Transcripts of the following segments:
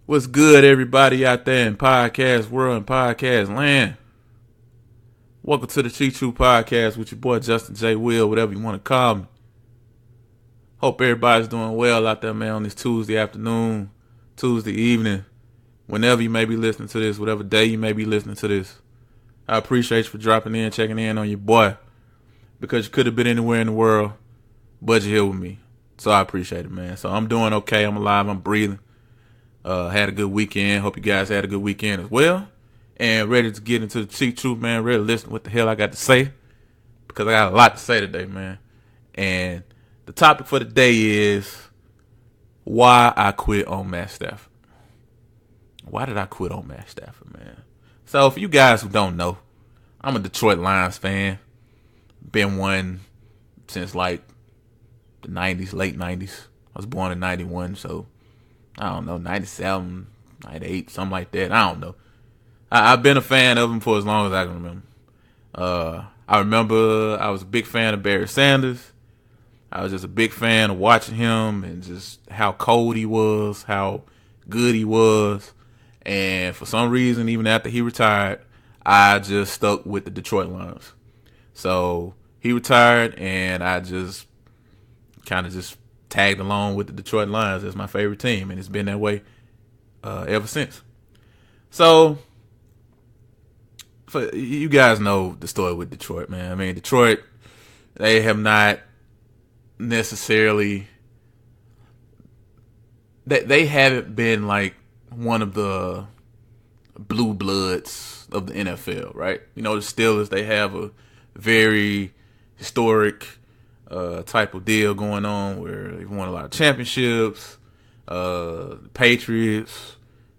What's good, everybody out there in podcast world and podcast land? Welcome to the Cheat True Podcast with your boy Justin J. Will, whatever you want to call me. Hope everybody's doing well out there, man, on this Tuesday afternoon, Tuesday evening, whenever you may be listening to this, whatever day you may be listening to this. I appreciate you for dropping in, checking in on your boy, because you could have been anywhere in the world, but you're here with me. So I appreciate it, man. So I'm doing okay. I'm alive. I'm breathing. Had a good weekend. Hope you guys had a good weekend as well. And ready to get into the Cheat Truth, man. Ready to listen to what the hell I got to say. Because I got a lot to say today, man. And the topic for the day is why I quit on Matt Stafford. Why did I quit on Matt Stafford, man? So for you guys who don't know, I'm a Detroit Lions fan. Been one since like the 90s, late 90s. I was born in 91, so I don't know, 97, 98, something like that. I don't know. I've been a fan of him for as long as I can remember. I remember I was a big fan of Barry Sanders. I was just a big fan of watching him and just how cold he was, how good he was. And for some reason, even after he retired, I just stuck with the Detroit Lions. So he retired, and I just kind of just tagged along with the Detroit Lions as my favorite team, and it's been that way ever since. So, you guys know the story with Detroit, man. I mean, Detroit, they have not necessarily, they haven't been like one of the blue bloods of the NFL, right? You know, the Steelers, they have a very historic type of deal going on where they've won a lot of championships. The Patriots,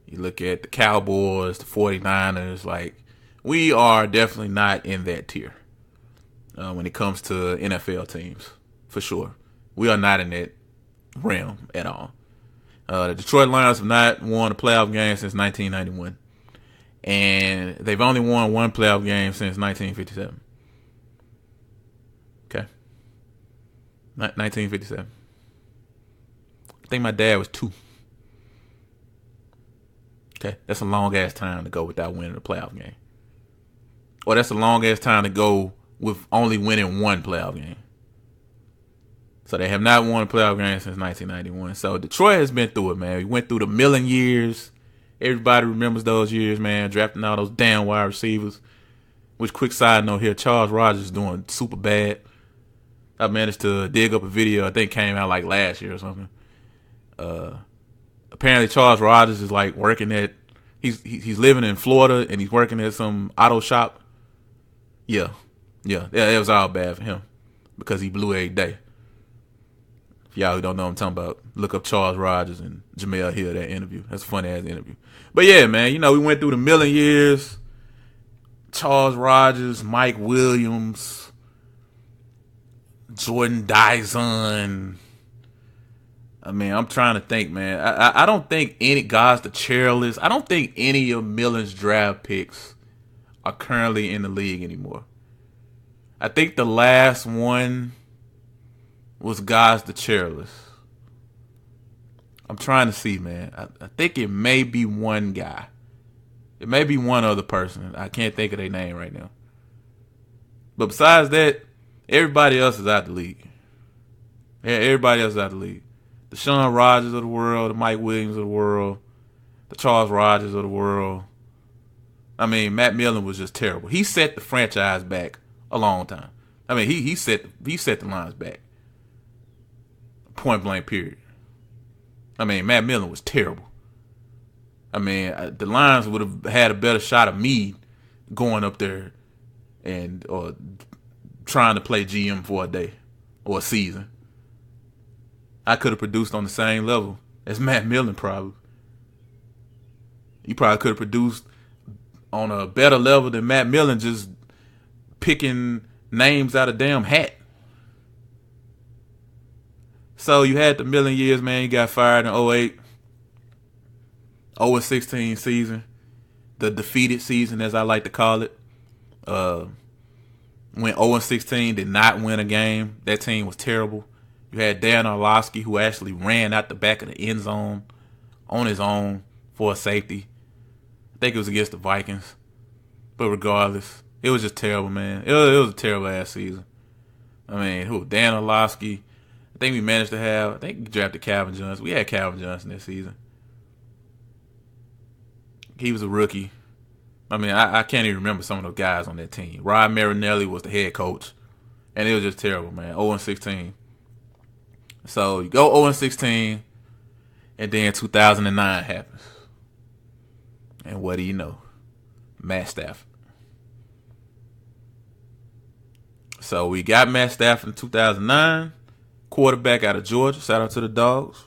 you look at the Cowboys, the 49ers, like, we are definitely not in that tier when it comes to NFL teams, for sure. We are not in that realm at all. The Detroit Lions have not won a playoff game since 1991, and they've only won one playoff game since 1957. Okay. 1957. I think my dad was 2. Okay, that's a long ass time to go without winning a playoff game. Or that's a long ass time to go with only winning one playoff game. So they have not won a playoff game since 1991. So Detroit has been through it, man. We went through the Millen years. Everybody remembers those years, man. Drafting all those damn wide receivers. Which, quick side note here, Charles Rogers is doing super bad. I managed to dig up a video, I think it came out like last year or something. Apparently Charles Rogers is like working at, he's living in Florida and he's working at some auto shop. Yeah, it was all bad for him because he blew every day. If y'all who don't know what I'm talking about, look up Charles Rogers and Jamel Hill, that interview. That's a funny ass interview. But yeah, man, you know, we went through the Millen years. Charles Rogers, Mike Williams, Jordan Dyson. I mean, I'm trying to think, man. I don't think any guys, the chairless, I don't think any of Millen's draft picks are currently in the league anymore. I think the last one was guys, the chairless. I'm trying to see, man. I think it may be one guy. It may be one other person. I can't think of their name right now. But besides that, everybody else is out the league. Yeah, everybody else is out the league. The Sean Rogers of the world, the Mike Williams of the world, the Charles Rogers of the world. I mean, Matt Millen was just terrible. He set the franchise back a long time. I mean, he set the Lions back. Point blank, period. I mean, Matt Millen was terrible. I mean, the Lions would have had a better shot of me going up there or trying to play GM for a day or a season. I could have produced on the same level as Matt Millen probably. He probably could have produced on a better level than Matt Millen just picking names out of damn hat. So you had the Millen years, man. You got fired in 08. 0-16 season. The defeated season, as I like to call it. Went 0-16, did not win a game. That team was terrible. You had Dan Orlovsky, who actually ran out the back of the end zone on his own for a safety. I think it was against the Vikings. But regardless, it was just terrible, man. It was a terrible ass season. I mean, Dan Orlovsky. I think we managed to have. I think we drafted Calvin Johnson. We had Calvin Johnson this season. He was a rookie. I mean, I can't even remember some of those guys on that team. Rod Marinelli was the head coach, and it was just terrible, man. 0-16. So you go 0-16, and then 2009 happens, and what do you know? Matt Stafford. So we got Matt Stafford in 2009, quarterback out of Georgia. Shout out to the Dogs.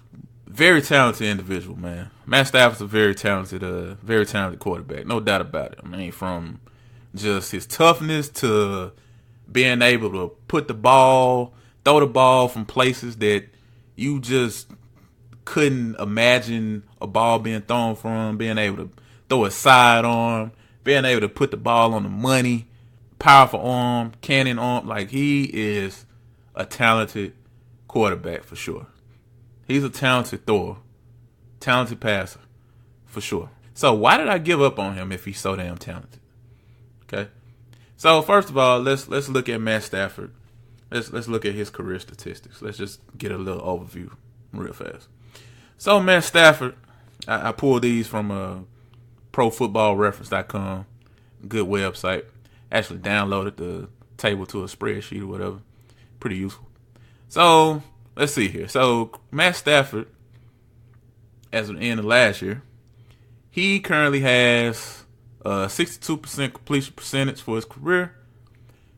Very talented individual, man. Matt Stafford's a very talented quarterback, no doubt about it. I mean, from just his toughness to being able to throw the ball from places that you just couldn't imagine a ball being thrown from, being able to throw a sidearm, being able to put the ball on the money, powerful arm, cannon arm. Like, he is a talented quarterback for sure. He's a talented thrower, talented passer for sure. So why did I give up on him if he's so damn talented? Okay. So first of all, let's look at Matt Stafford. Let's look at his career statistics. Let's just get a little overview real fast. So Matt Stafford, I pulled these from ProFootballReference.com, good website. Actually downloaded the table to a spreadsheet or whatever. Pretty useful. So let's see here. So Matt Stafford, as of the end of last year, he currently has 62% completion percentage for his career.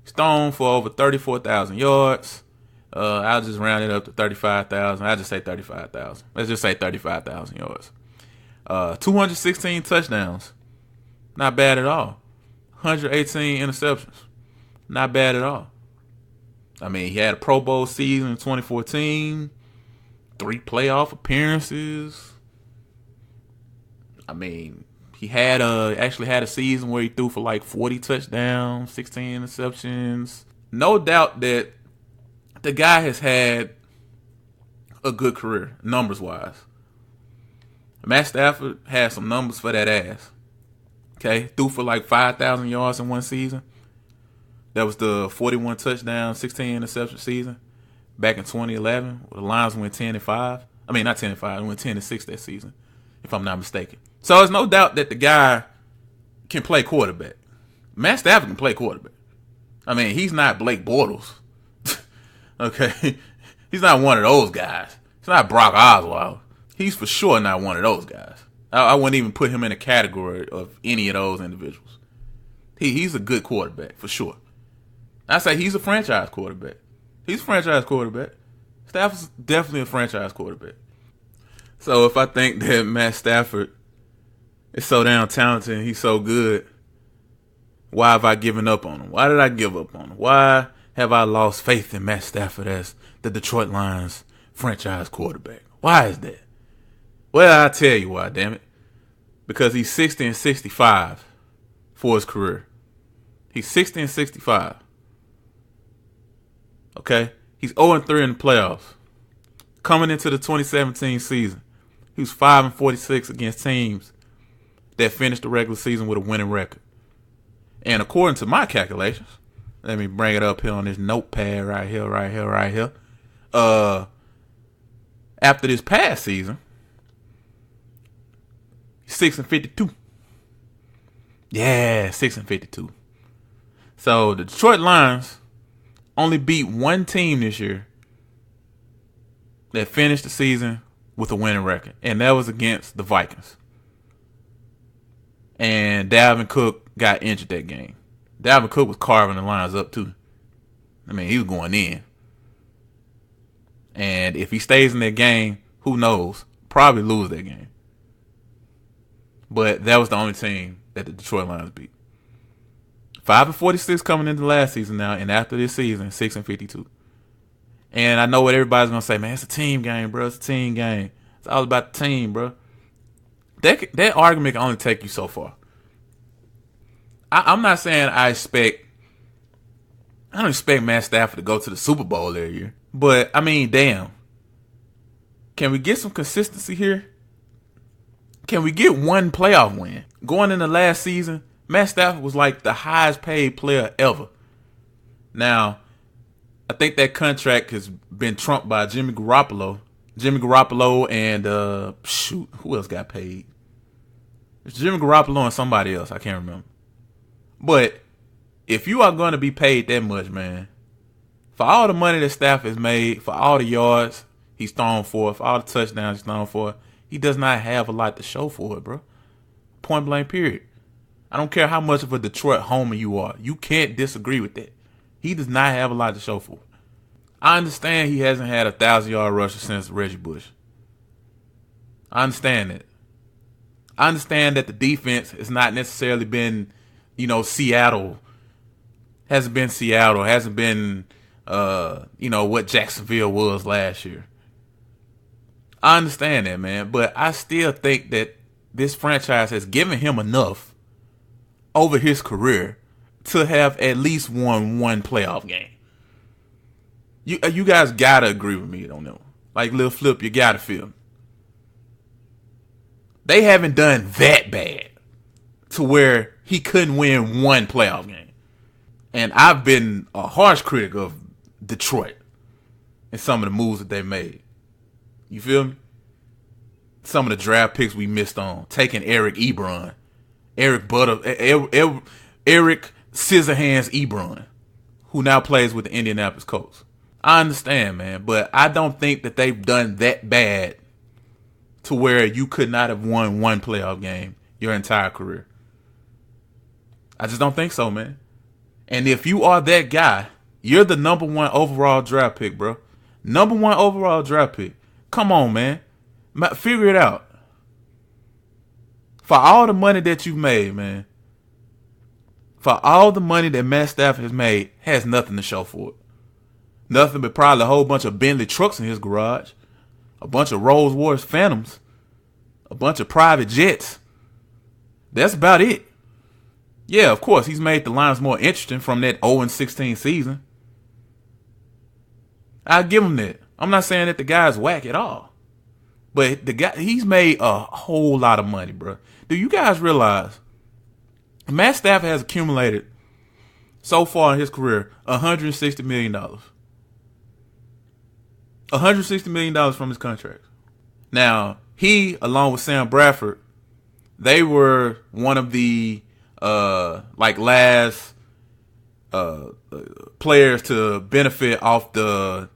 He's thrown for over 34,000 yards. I'll just round it up to 35,000. I'll just say 35,000. Let's just say 35,000 yards. 216 touchdowns. Not bad at all. 118 interceptions. Not bad at all. I mean, he had a Pro Bowl season in 2014. 3 playoff appearances. I mean, he actually had a season where he threw for like 40 touchdowns, 16 interceptions. No doubt that the guy has had a good career, numbers-wise. Matt Stafford had some numbers for that ass. Okay, threw for like 5,000 yards in one season. That was the 41 touchdown, 16 interception season back in 2011. The Lions went 10-5. I mean, not 10-5. They went 10-6 that season, if I'm not mistaken. So there's no doubt that the guy can play quarterback. Matt Stafford can play quarterback. I mean, he's not Blake Bortles. Okay, he's not one of those guys. He's not Brock Osweiler. He's for sure not one of those guys. I wouldn't even put him in a category of any of those individuals. He's a good quarterback, for sure. I say he's a franchise quarterback. He's a franchise quarterback. Stafford's definitely a franchise quarterback. So if I think that Matt Stafford is so damn talented and he's so good, why have I given up on him? Why did I give up on him? Why have I lost faith in Matt Stafford as the Detroit Lions franchise quarterback? Why is that? Well, I'll tell you why, damn it. Because he's 60-65 for his career. He's 60-65. Okay? He's 0-3 in the playoffs. Coming into the 2017 season, he was 5-46 against teams that finished the regular season with a winning record. And according to my calculations, let me bring it up here on this notepad right here. After this past season, 6-52. Yeah, 6-52. So the Detroit Lions only beat one team this year that finished the season with a winning record, and that was against the Vikings. And Dalvin Cook got injured that game. Dalvin Cook was carving the Lions up too. I mean, he was going in. And if he stays in that game, who knows? Probably lose that game. But that was the only team that the Detroit Lions beat. 5-46 coming into last season now, and after this season, 6-52. And I know what everybody's gonna say, man. It's a team game, bro. It's a team game. It's all about the team, bro. That argument can only take you so far. I'm not saying I don't expect Matt Stafford to go to the Super Bowl every year, but I mean, damn. Can we get some consistency here? Can we get one playoff win? Going into last season, Matt Stafford was like the highest paid player ever. Now, I think that contract has been trumped by Jimmy Garoppolo. Jimmy Garoppolo and, who else got paid? It's Jimmy Garoppolo and somebody else. I can't remember. But if you are going to be paid that much, man, for all the money that Stafford has made, for all the yards he's thrown for all the touchdowns he's thrown for, he does not have a lot to show for it, bro. Point blank, period. I don't care how much of a Detroit homer you are. You can't disagree with that. He does not have a lot to show for it. I understand he hasn't had a 1,000-yard rusher since Reggie Bush. I understand that. I understand that the defense has not necessarily been, Seattle. Hasn't been Seattle. Hasn't been, what Jacksonville was last year. I understand that, man. But I still think that this franchise has given him enough over his career to have at least won one playoff game. You guys gotta agree with me on that one. Like Lil Flip, you gotta feel me. They haven't done that bad to where he couldn't win one playoff game. And I've been a harsh critic of Detroit and some of the moves that they made. You feel me? Some of the draft picks we missed on. Taking Eric Ebron. Eric Scissorhands Ebron, who now plays with the Indianapolis Colts. I understand, man, but I don't think that they've done that bad to where you could not have won one playoff game your entire career. I just don't think so, man. And if you are that guy, you're the number 1 overall draft pick, bro. Number 1 overall draft pick. Come on, man. Figure it out. For all the money that you've made, man. For all the money that Matt Stafford has made, has nothing to show for it. Nothing but probably a whole bunch of Bentley trucks in his garage. A bunch of Rolls-Royce Phantoms. A bunch of private jets. That's about it. Yeah, of course, he's made the Lions more interesting from that 0-16 season. I'll give him that. I'm not saying that the guy's whack at all. But the guy, he's made a whole lot of money, bro. Do you guys realize Matt Stafford has accumulated so far in his career $160 million. $160 million from his contract. Now, he, along with Sam Bradford, they were one of the last players to benefit off the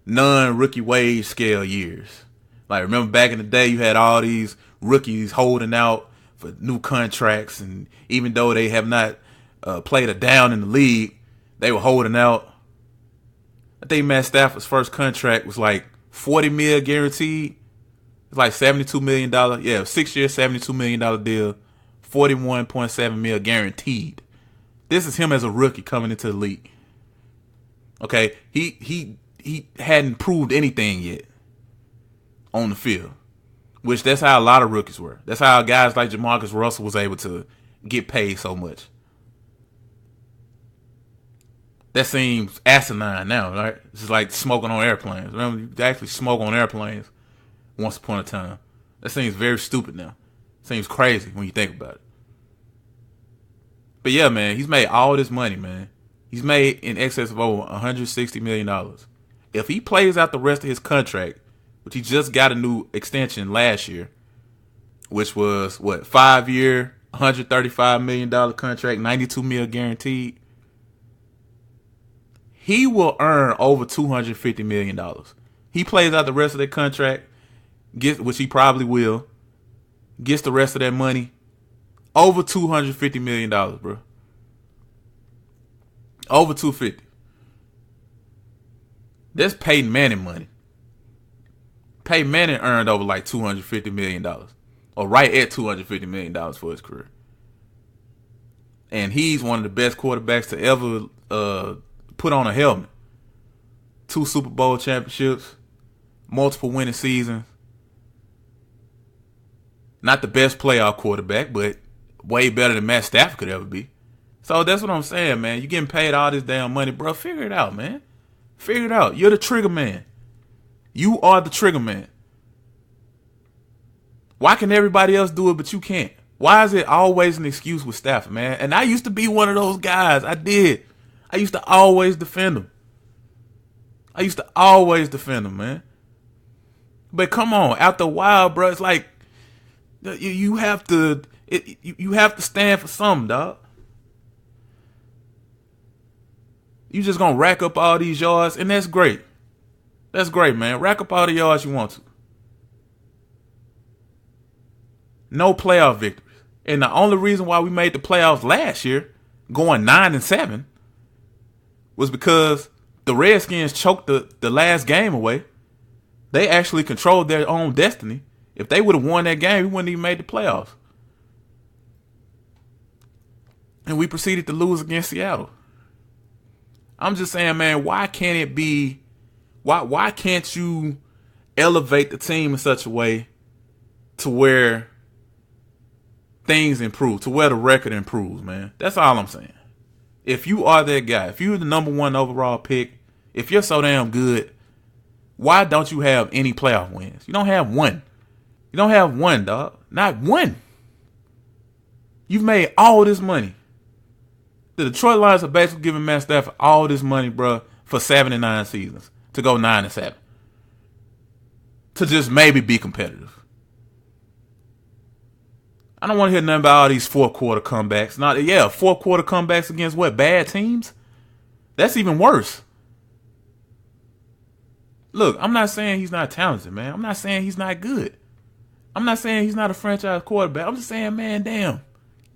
non-rookie wage scale years. Like, remember back in the day, you had all these rookies holding out for new contracts, and even though they have not played a down in the league, they were holding out. I think Matt Stafford's first contract was like $40 million guaranteed. It's like $72 million. Yeah, 6 years, $72 million deal, $41.7 million guaranteed. This is him as a rookie coming into the league. Okay, he hadn't proved anything yet on the field, which that's how a lot of rookies were. That's how guys like Jamarcus Russell was able to get paid so much. That seems asinine now, right? It's like smoking on airplanes. Remember, you actually smoke on airplanes once upon a time. That seems very stupid now. Seems crazy when you think about it. But yeah, man, he's made all this money, man. He's made in excess of over $160 million. If he plays out the rest of his contract, which he just got a new extension last year, which was, 5-year, $135 million contract, $92 million guaranteed, he will earn over $250 million. He plays out the rest of that contract, which he probably will, gets the rest of that money, over $250 million, bro. Over $250. That's Peyton Manning money. Peyton Manning earned over like $250 million. Or right at $250 million for his career. And he's one of the best quarterbacks to ever put on a helmet. 2 Super Bowl championships. Multiple winning seasons. Not the best playoff quarterback, but way better than Matt Stafford could ever be. So that's what I'm saying, man. You getting paid all this damn money, bro. Figure it out, man. Figure it out. You're the trigger man. You are the trigger man. Why can everybody else do it but you can't? Why is it always an excuse with Stafford, man? And I used to be one of those guys. I did. I used to always defend him. Man. But come on, after a while, bro, it's like you have to stand for something, dog. You just gonna rack up all these yards, and that's great. That's great, man. Rack up all the yards you want to. No playoff victories. And the only reason why we made the playoffs last year, going 9-7, was because the Redskins choked the last game away. They actually controlled their own destiny. If they would have won that game, we wouldn't even made the playoffs. And we proceeded to lose against Seattle. I'm just saying, man, why can't it be? Why can't you elevate the team in such a way to where things improve, to where the record improves, man? That's all I'm saying. If you are that guy, if you're the number 1 overall pick, if you're so damn good, why don't you have any playoff wins? You don't have one. You don't have one, dog. Not one. You've made all this money. The Detroit Lions are basically giving Matt Stafford all this money, bro, for 79 seasons to go 9-7. To just maybe be competitive. I don't want to hear nothing about all these fourth quarter comebacks. Fourth quarter comebacks against what? Bad teams? That's even worse. Look, I'm not saying he's not talented, man. I'm not saying he's not good. I'm not saying he's not a franchise quarterback. I'm just saying, man, damn.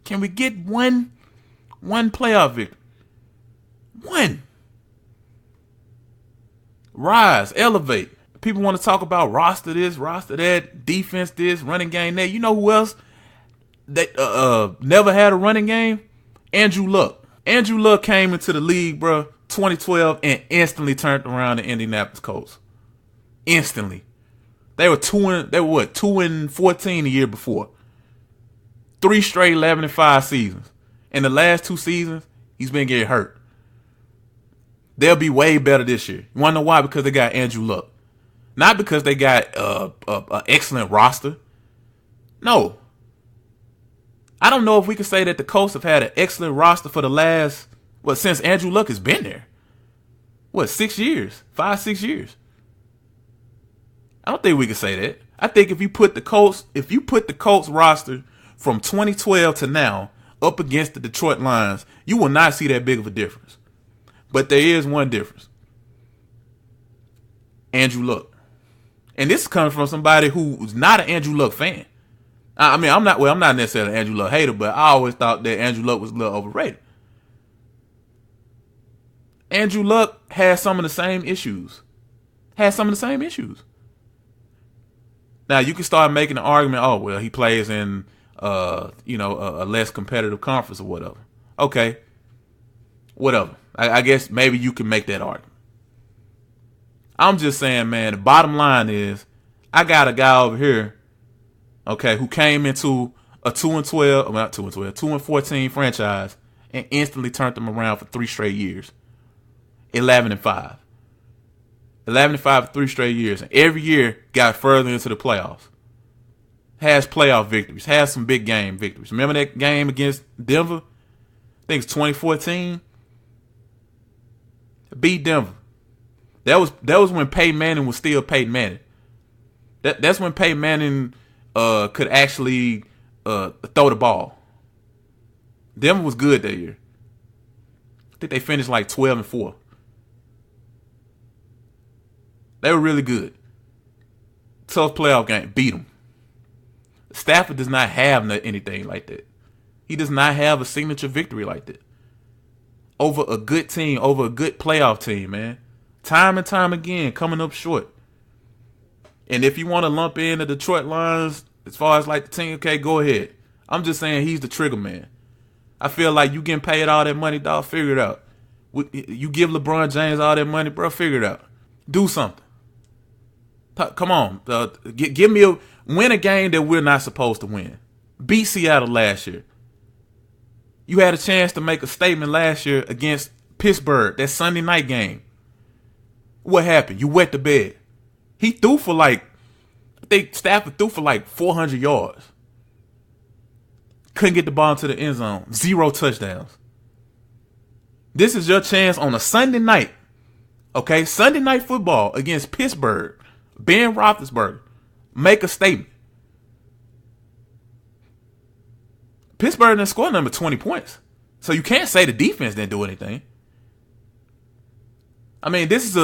Can we get one playoff victory? One. Rise, elevate. People want to talk about roster this, roster that, defense this, running game that. You know who else that never had a running game? Andrew Luck. Andrew Luck came into the league, bro, 2012 and instantly turned around the Indianapolis Colts. Instantly. They were 2-14 the year before. 3 straight 11-5 seasons. In the last 2 seasons, he's been getting hurt. They'll be way better this year. You want to know why? Because they got Andrew Luck. Not because they got an excellent roster. No. I don't know if we can say that the Colts have had an excellent roster for the last, since Andrew Luck has been there. 6 years? 5-6 years? I don't think we can say that. I think if you put the Colts roster from 2012 to now up against the Detroit Lions, you will not see that big of a difference. But there is one difference. Andrew Luck. And this is coming from somebody who's not an Andrew Luck fan. I mean, I'm not necessarily an Andrew Luck hater, but I always thought that Andrew Luck was a little overrated. Andrew Luck has some of the same issues. Now, you can start making the argument, he plays in a less competitive conference or whatever. Okay. Whatever. I guess maybe you can make that argument. I'm just saying, man, the bottom line is I got a guy over here, okay, who came into a 2-14 franchise and instantly turned them around for 3 straight years. 11-5. 11-5 for 3 straight years. And every year got further into the playoffs. Has playoff victories. Has some big game victories. Remember that game against Denver? I think it's 2014. Beat Denver. That was when Peyton Manning was still Peyton Manning. That's when Peyton Manning could actually throw the ball. Denver was good that year. I think they finished like 12-4. They were really good. Tough playoff game. Beat them. Stafford does not have anything like that. He does not have a signature victory like that. Over a good team, over a good playoff team, man. Time and time again, coming up short. And if you want to lump in the Detroit Lions as far as like the team, okay, go ahead. I'm just saying he's the trigger man. I feel like you getting paid all that money, dog, figure it out. You give LeBron James all that money, bro, figure it out. Do something. Come on. Win a game that we're not supposed to win. Beat Seattle last year. You had a chance to make a statement last year against Pittsburgh, that Sunday night game. What happened? You wet the bed. He threw for I think Stafford threw for like 400 yards. Couldn't get the ball into the end zone. 0 touchdowns. This is your chance on a Sunday night. Okay? Sunday night football against Pittsburgh. Ben Roethlisberger. Make a statement. Pittsburgh didn't score number 20 points. So you can't say the defense didn't do anything. I mean, that's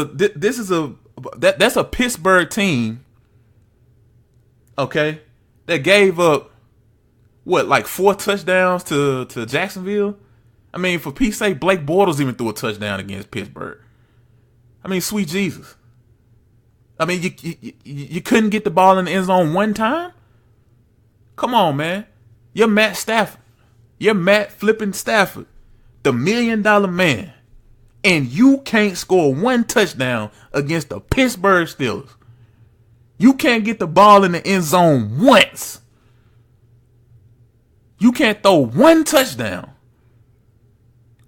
a Pittsburgh team, okay, that gave up like 4 touchdowns to Jacksonville. I mean, for Pete's sake, Blake Bortles even threw a touchdown against Pittsburgh. I mean, sweet Jesus. I mean, you couldn't get the ball in the end zone one time? Come on, man. You're Matt Stafford. You're Matt flipping Stafford, the $1 million man. And you can't score 1 touchdown against the Pittsburgh Steelers. You can't get the ball in the end zone once. You can't throw 1 touchdown.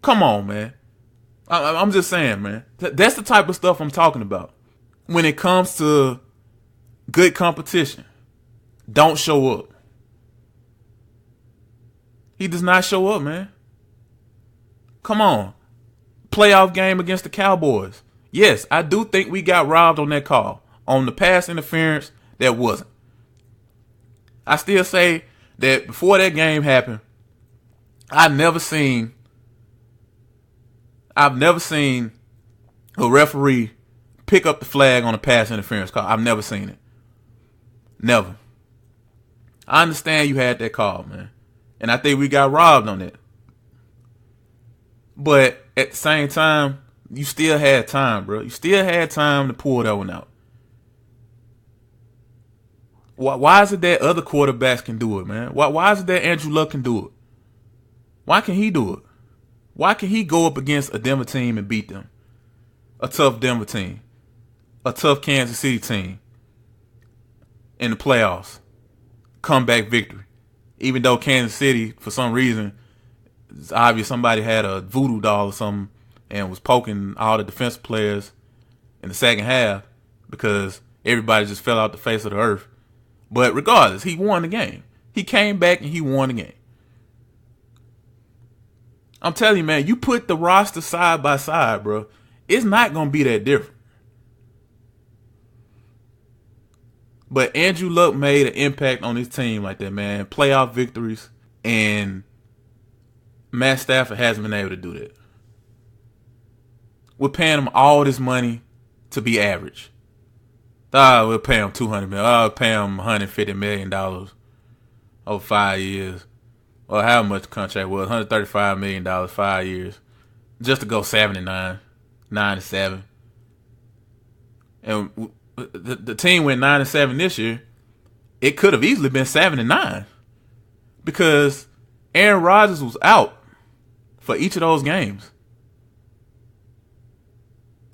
Come on, man. I'm just saying, man. That's the type of stuff I'm talking about. When it comes to good competition, don't show up. He does not show up, man. Come on. Playoff game against the Cowboys. Yes, I do think we got robbed on that call. On the pass interference, that wasn't. I still say that before that game happened, I've never seen a referee pick up the flag on a pass interference call. I've never seen it. Never. I understand you had that call, man. And I think we got robbed on that. But at the same time, you still had time, bro. You still had time to pull that one out. Why is it that other quarterbacks can do it, man? Why is it that Andrew Luck can do it? Why can he do it? Why can he go up against a Denver team and beat them? A tough Denver team. A tough Kansas City team. In the playoffs. Comeback victory. Even though Kansas City, for some reason, it's obvious somebody had a voodoo doll or something and was poking all the defensive players in the second half because everybody just fell out the face of the earth. But regardless, he won the game. He came back and he won the game. I'm telling you, man, you put the roster side by side, bro, it's not going to be that different. But Andrew Luck made an impact on his team like that, man. Playoff victories. And Matt Stafford hasn't been able to do that. We're paying him all this money to be average. We'll pay him $200 million. I'll pay him $150 million over 5 years. Or how much the contract was. $135 million, 5 years. Just to go 7-9, 9-7. And the team went 9-7 this year. It could have easily been 7-9 because Aaron Rodgers was out for each of those games.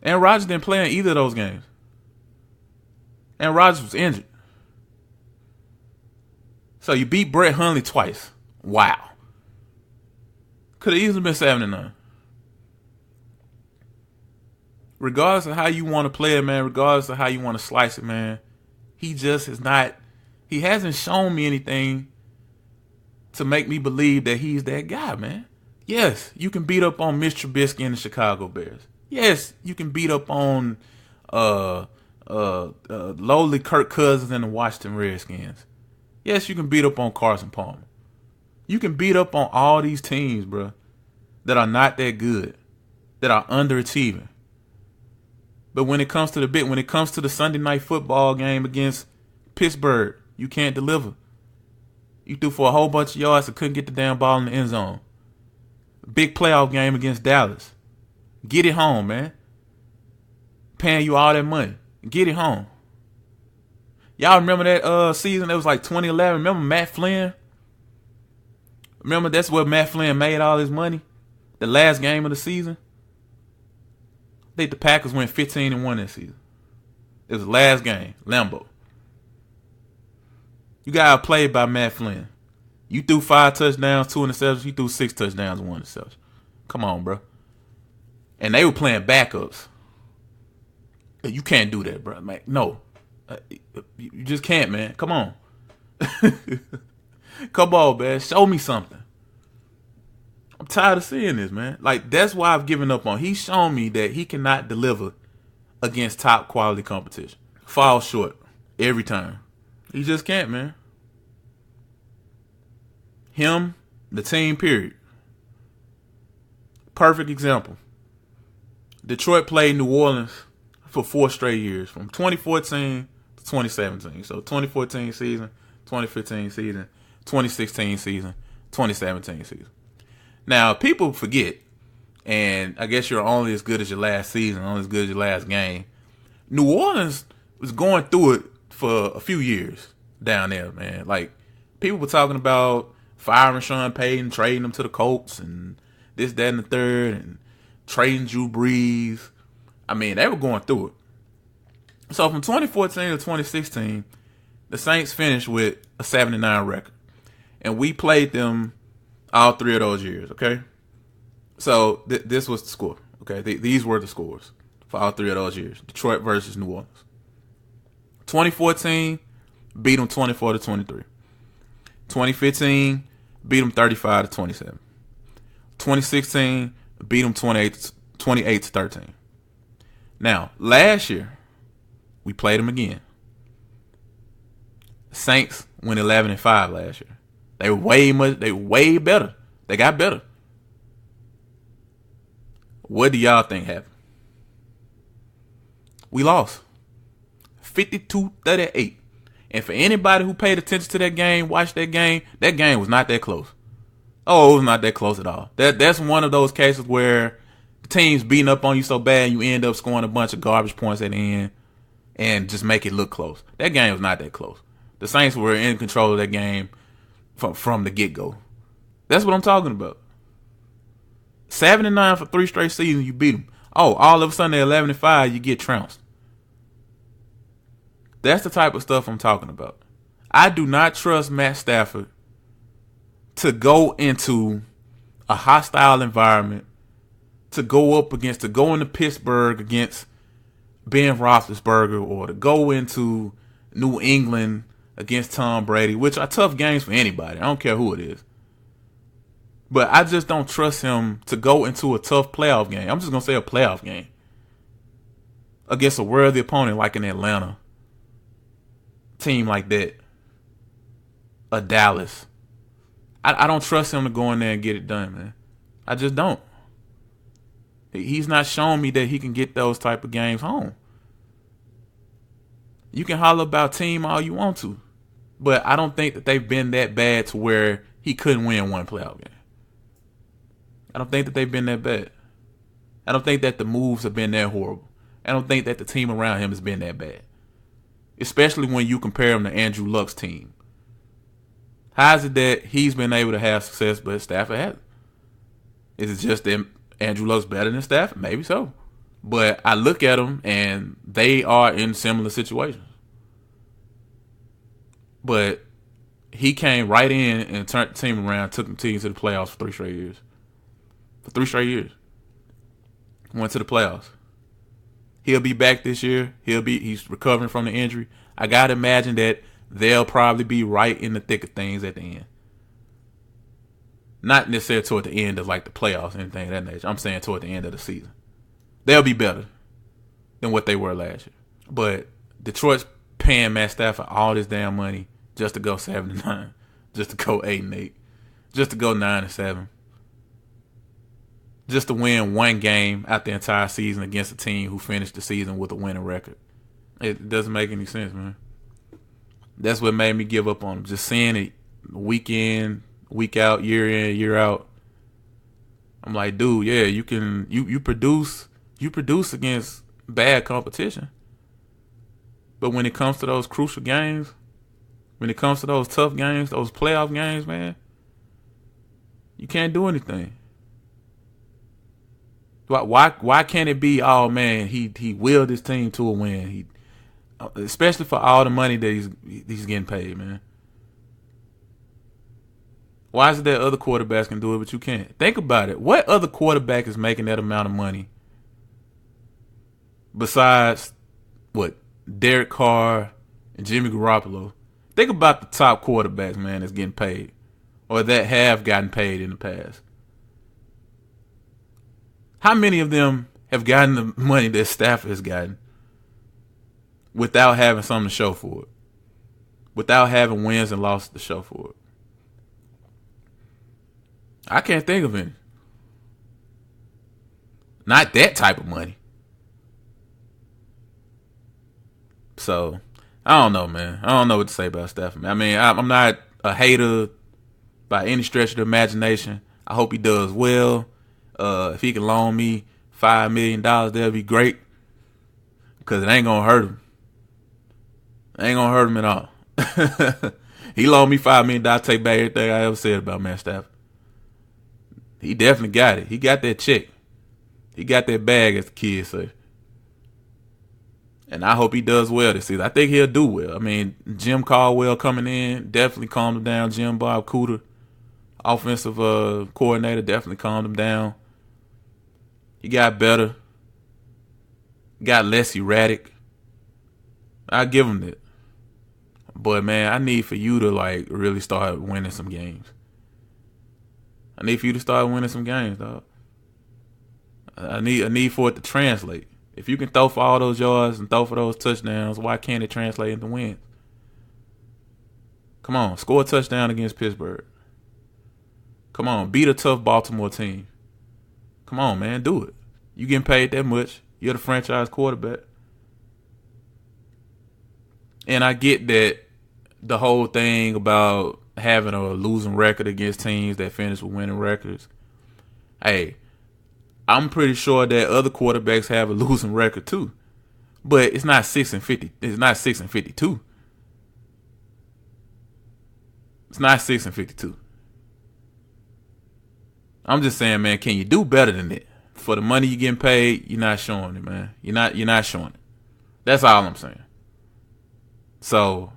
Aaron Rodgers didn't play in either of those games. Aaron Rodgers was injured. So you beat Brett Hundley twice. Wow. Could have easily been 7-9. Regardless of how you want to play it, man, regardless of how you want to slice it, man, he just is not, he hasn't shown me anything to make me believe that he's that guy, man. Yes, you can beat up on Mitch Trubisky and the Chicago Bears. Yes, you can beat up on lowly Kirk Cousins and the Washington Redskins. Yes, you can beat up on Carson Palmer. You can beat up on all these teams, bro, that are not that good, that are underachieving. But when it comes to the Sunday night football game against Pittsburgh, you can't deliver. You threw for a whole bunch of yards and couldn't get the damn ball in the end zone. Big playoff game against Dallas. Get it home, man. Paying you all that money. Get it home. Y'all remember that season? It was like 2011. Remember Matt Flynn? Remember that's where Matt Flynn made all his money? The last game of the season? I think the Packers went 15-1 that season. It was the last game. Lambeau. You got played by Matt Flynn. You threw 5 touchdowns, 2 interceptions. He threw 6 touchdowns, 1 interception. Come on, bro. And they were playing backups. You can't do that, bro. Man, no. You just can't, man. Come on. Come on, man. Show me something. I'm tired of seeing this, man. Like, that's why I've given up on. He's shown me that he cannot deliver against top quality competition. Falls short every time. He just can't, man. Him, the team, period. Perfect example. Detroit played New Orleans for 4 straight years, from 2014 to 2017. So 2014 season, 2015 season, 2016 season, 2017 season. Now, people forget, and I guess you're only as good as your last season, only as good as your last game. New Orleans was going through it for a few years down there, man. Like, people were talking about firing Sean Payton, trading him to the Colts, and this, that, and the third, and trading Drew Brees. I mean, they were going through it. So from 2014 to 2016, the Saints finished with a 79 record. And we played them all 3 of those years, okay? So this was the score, okay? These were the scores for all 3 of those years. Detroit versus New Orleans. 2014, beat them 24 to 23. 2015, beat them 35 to 27. 2016, beat them 28 to 13. Now, last year, we played them again. Saints went 11-5 last year. They were way better. They got better. What do y'all think happened? We lost 52-38. And for anybody who paid attention to that game, watched that game was not that close. Oh, it was not that close at all. That's one of those cases where the team's beating up on you so bad you end up scoring a bunch of garbage points at the end and just make it look close. That game was not that close. The Saints were in control of that game from the get-go. That's what I'm talking about. 7-9 for 3 straight seasons, you beat them. Oh, all of a sudden at 11-5, you get trounced. That's the type of stuff I'm talking about. I do not trust Matt Stafford to go into a hostile environment, to go into Pittsburgh against Ben Roethlisberger, or to go into New England against Tom Brady, which are tough games for anybody. I don't care who it is. But I just don't trust him to go into a tough playoff game. I'm just going to say a playoff game against a worthy opponent like an Atlanta team like that, a Dallas. I don't trust him to go in there and get it done, man. I just don't. He's not showing me that he can get those type of games home. You can holler about team all you want to, but I don't think that they've been that bad to where he couldn't win one playoff game. I don't think that they've been that bad. I don't think that the moves have been that horrible. I don't think that the team around him has been that bad. Especially when you compare him to Andrew Luck's team. How is it that he's been able to have success, but Stafford hasn't? Is it just that Andrew Luck's better than Stafford? Maybe so. But I look at them, and they are in similar situations. But he came right in and turned the team around, took the team to the playoffs for 3 straight years. For 3 straight years. Went to the playoffs. He'll be back this year. He's recovering from the injury. I got to imagine that they'll probably be right in the thick of things at the end. Not necessarily toward the end of like the playoffs or anything of that nature. I'm saying toward the end of the season. They'll be better than what they were last year. But Detroit's paying Matt Stafford all this damn money just to go 7-9, just to go 8-8, just to go 9-7, just to win one game out the entire season against a team who finished the season with a winning record. It doesn't make any sense, man. That's what made me give up on him. Just seeing it week in, week out, year in, year out. I'm like, dude, yeah, you can you produce against bad competition. But when it comes to those crucial games, when it comes to those tough games, those playoff games, man, you can't do anything. Why can't it be, oh man, he willed his team to a win? Especially for all the money that he's getting paid, man. Why is it that other quarterbacks can do it, but you can't? Think about it. What other quarterback is making that amount of money besides, what, Derek Carr, and Jimmy Garoppolo. Think about the top quarterbacks, man, that's getting paid, or that have gotten paid in the past. How many of them have gotten the money that Stafford has gotten without having something to show for it? Without having wins and losses to show for it? I can't think of any. Not that type of money. So, I don't know, man. I don't know what to say about Stafford, man. I mean, I'm not a hater by any stretch of the imagination. I hope he does well. If he can loan me $5 million, that'll be great. Because it ain't going to hurt him. It ain't going to hurt him at all. He loaned me $5 million, I'll take back everything I ever said about Matt Stafford. He definitely got it. He got that check. He got that bag, as the kids say. And I hope he does well this season. I think he'll do well. I mean, Jim Caldwell coming in definitely calmed him down. Jim Bob Cooter, offensive coordinator, definitely calmed him down. He got better. Got less erratic. I give him that. But, man, I need for you to, like, really start winning some games. I need for you to start winning some games, dog. I need for it to translate. If you can throw for all those yards and throw for those touchdowns, why can't it translate into wins? Come on, score a touchdown against Pittsburgh. Come on, beat a tough Baltimore team. Come on, man, do it. You getting paid that much. You're the franchise quarterback. And I get that the whole thing about having a losing record against teams that finish with winning records. Hey, I'm pretty sure that other quarterbacks have a losing record too. But it's not 6-50. It's not 6-52. It's not 6-52. I'm just saying, man, can you do better than that? For the money you're getting paid, you're not showing it, man. You're not showing it. That's all I'm saying. So,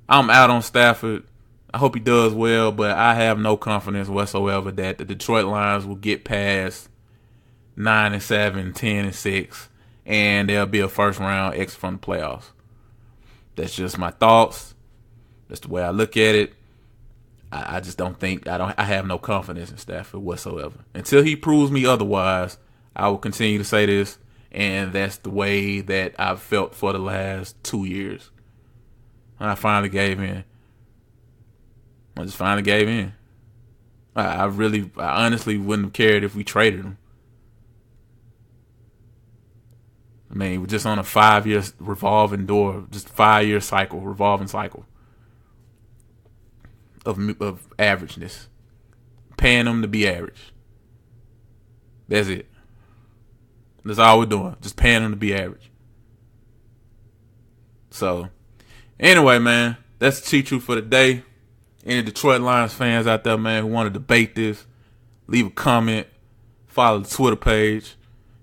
I'm out on Stafford. I hope he does well, but I have no confidence whatsoever that the Detroit Lions will get past 9-7, 10-6, and there'll be a first round exit from the playoffs. That's just my thoughts. That's the way I look at it. I just don't think I have no confidence in Stafford whatsoever. Until he proves me otherwise, I will continue to say this, and that's the way that I've felt for the last 2 years. I finally gave in. I just finally gave in. I honestly wouldn't have cared if we traded him. I mean, we're just on a 5-year revolving door, just 5-year cycle, revolving cycle of averageness. Paying them to be average. That's it. That's all we're doing. Just paying them to be average. So, anyway, man, that's the Cheat Truth for the day. Any Detroit Lions fans out there, man, who want to debate this, leave a comment, follow the Twitter page.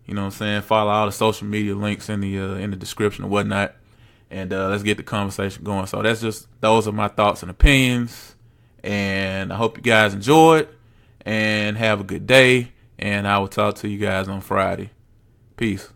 You know what I'm saying? Follow all the social media links in the description and whatnot. And let's get the conversation going. So those are my thoughts and opinions. And I hope you guys enjoyed and have a good day. And I will talk to you guys on Friday. Peace.